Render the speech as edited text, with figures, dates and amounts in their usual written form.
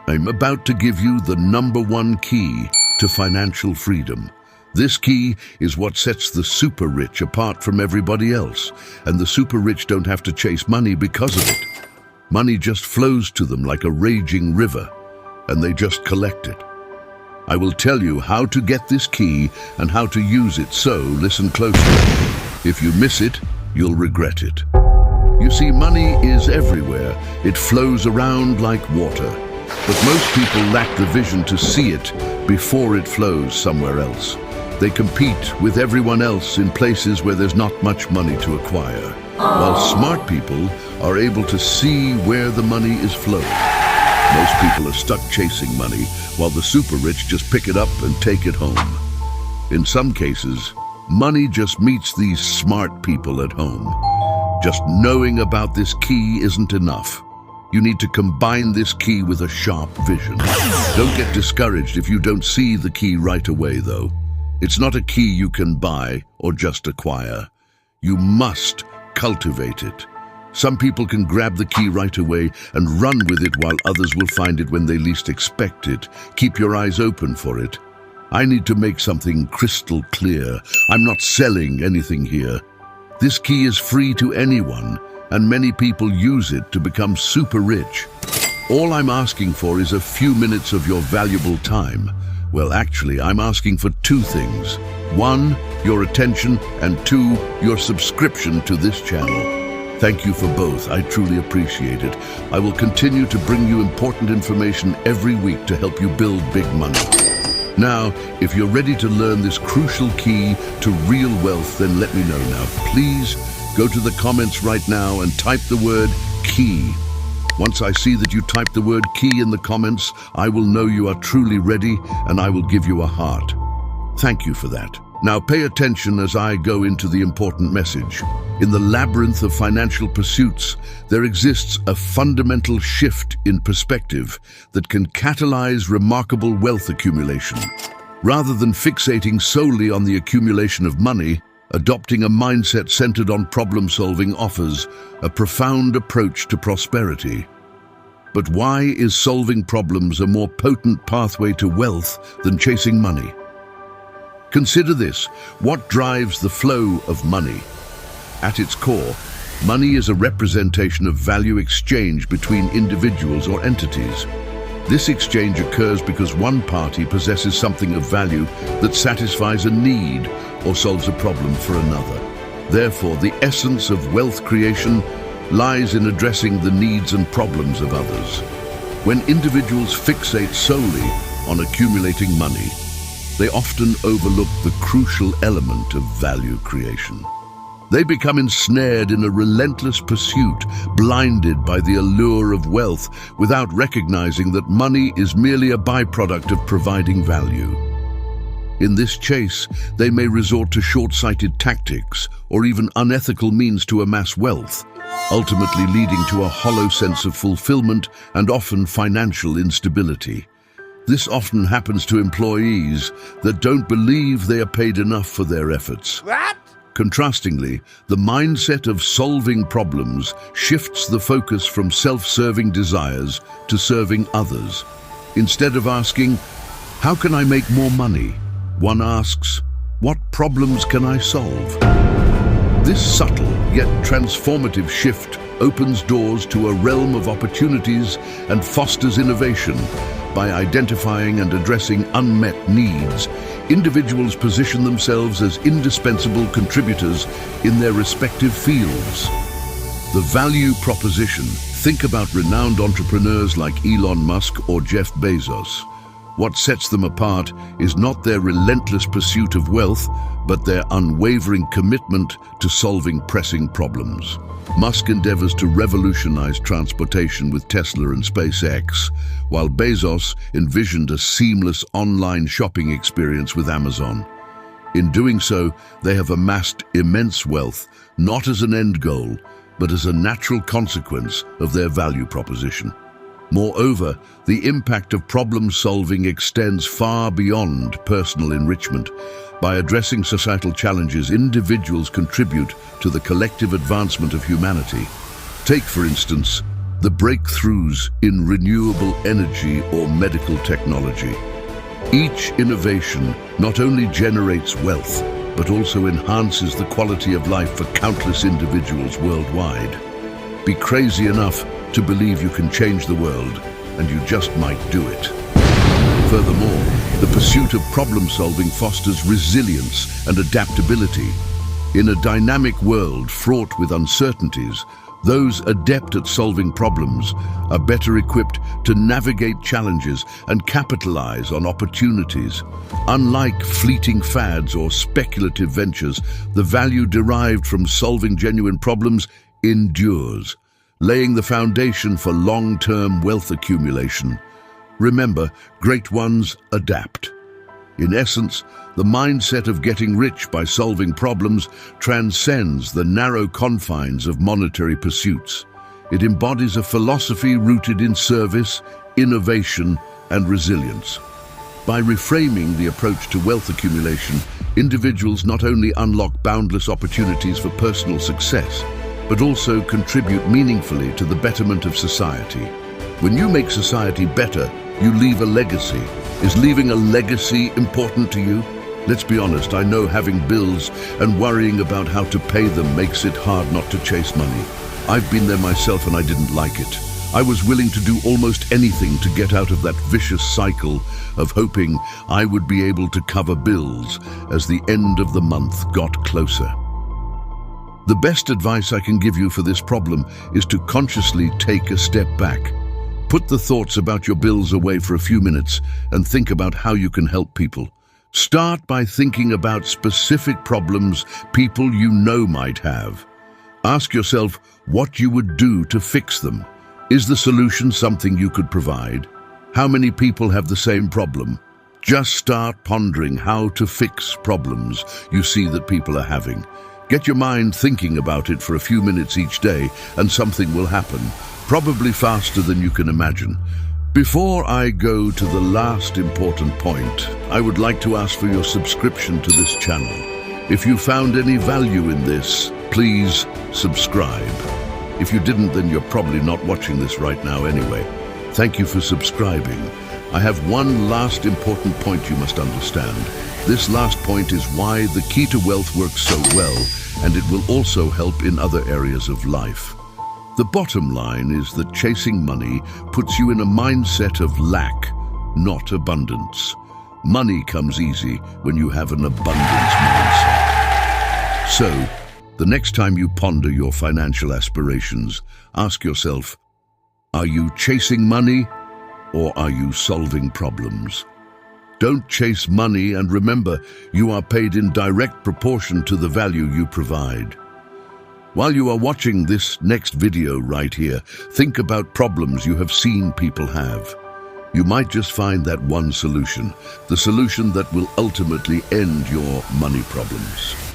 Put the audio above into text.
I'm about to give you the #1 key to financial freedom. This key is what sets the super rich apart from everybody else, and the super rich don't have to chase money because of it. Money just flows to them like a raging river, and they just collect it. I will tell you how to get this key and how to use it, so listen closely. If you miss it, you'll regret it. You see, money is everywhere. It flows around like water. But most people lack the vision to see it before it flows somewhere else. They compete with everyone else in places where there's not much money to acquire, while smart people are able to see where the money is flowing. Most people are stuck chasing money, while the super rich just pick it up and take it home. In some cases, money just meets these smart people at home. Just knowing about this key isn't enough. You need to combine this key with a sharp vision. Don't get discouraged if you don't see the key right away, though. It's not a key you can buy or just acquire. You must cultivate it. Some people can grab the key right away and run with it, while others will find it when they least expect it. Keep your eyes open for it. I need to make something crystal clear. I'm not selling anything here. This key is free to anyone, and many people use it to become super rich. All I'm asking for is a few minutes of your valuable time. Well, actually, I'm asking for 2 things. 1, your attention, and 2, your subscription to this channel. Thank you for both. I truly appreciate it. I will continue to bring you important information every week to help you build big money. Now, if you're ready to learn this crucial key to real wealth, then let me know now. Please go to the comments right now and type the word key. Once I see that you type the word key in the comments, I will know you are truly ready, and I will give you a heart. Thank you for that. Now pay attention as I go into the important message. In the labyrinth of financial pursuits, there exists a fundamental shift in perspective that can catalyze remarkable wealth accumulation. Rather than fixating solely on the accumulation of money, adopting a mindset centered on problem-solving offers a profound approach to prosperity. But why is solving problems a more potent pathway to wealth than chasing money? Consider this: what drives the flow of money? At its core, money is a representation of value exchange between individuals or entities. This exchange occurs because one party possesses something of value that satisfies a need or solves a problem for another. Therefore, the essence of wealth creation lies in addressing the needs and problems of others. When individuals fixate solely on accumulating money, they often overlook the crucial element of value creation. They become ensnared in a relentless pursuit, blinded by the allure of wealth, without recognizing that money is merely a byproduct of providing value. In this chase, they may resort to short-sighted tactics or even unethical means to amass wealth, ultimately leading to a hollow sense of fulfillment and often financial instability. This often happens to employees that don't believe they are paid enough for their efforts. Contrastingly, the mindset of solving problems shifts the focus from self-serving desires to serving others. Instead of asking, "How can I make more money?" one asks, "What problems can I solve?" This subtle yet transformative shift opens doors to a realm of opportunities and fosters innovation. By identifying and addressing unmet needs, individuals position themselves as indispensable contributors in their respective fields. The value proposition. Think about renowned entrepreneurs like Elon Musk or Jeff Bezos. What sets them apart is not their relentless pursuit of wealth, but their unwavering commitment to solving pressing problems. Musk endeavors to revolutionize transportation with Tesla and SpaceX, while Bezos envisioned a seamless online shopping experience with Amazon. In doing so, they have amassed immense wealth, not as an end goal, but as a natural consequence of their value proposition. Moreover, the impact of problem-solving extends far beyond personal enrichment. By addressing societal challenges, individuals contribute to the collective advancement of humanity. Take, for instance, the breakthroughs in renewable energy or medical technology. Each innovation not only generates wealth, but also enhances the quality of life for countless individuals worldwide. Be crazy enough to believe you can change the world, and you just might do it. Furthermore, the pursuit of problem-solving fosters resilience and adaptability. In a dynamic world fraught with uncertainties, those adept at solving problems are better equipped to navigate challenges and capitalize on opportunities. Unlike fleeting fads or speculative ventures, the value derived from solving genuine problems endures, laying the foundation for long-term wealth accumulation. Remember, great ones adapt. In essence, the mindset of getting rich by solving problems transcends the narrow confines of monetary pursuits. It embodies a philosophy rooted in service, innovation, and resilience. By reframing the approach to wealth accumulation, individuals not only unlock boundless opportunities for personal success, but also contribute meaningfully to the betterment of society. When you make society better, you leave a legacy. Is leaving a legacy important to you? Let's be honest, I know having bills and worrying about how to pay them makes it hard not to chase money. I've been there myself and I didn't like it. I was willing to do almost anything to get out of that vicious cycle of hoping I would be able to cover bills as the end of the month got closer. The best advice I can give you for this problem is to consciously take a step back. Put the thoughts about your bills away for a few minutes and think about how you can help people. Start by thinking about specific problems people you know might have. Ask yourself what you would do to fix them. Is the solution something you could provide? How many people have the same problem? Just start pondering how to fix problems you see that people are having. Get your mind thinking about it for a few minutes each day and something will happen. Probably faster than you can imagine. Before I go to the last important point, I would like to ask for your subscription to this channel. If you found any value in this, please subscribe. If you didn't, then you're probably not watching this right now anyway. Thank you for subscribing. I have one last important point you must understand. This last point is why the key to wealth works so well, and it will also help in other areas of life. The bottom line is that chasing money puts you in a mindset of lack, not abundance. Money comes easy when you have an abundance mindset. So, the next time you ponder your financial aspirations, ask yourself, are you chasing money or are you solving problems? Don't chase money, and remember, you are paid in direct proportion to the value you provide. While you are watching this next video right here, think about problems you have seen people have. You might just find that one solution, the solution that will ultimately end your money problems.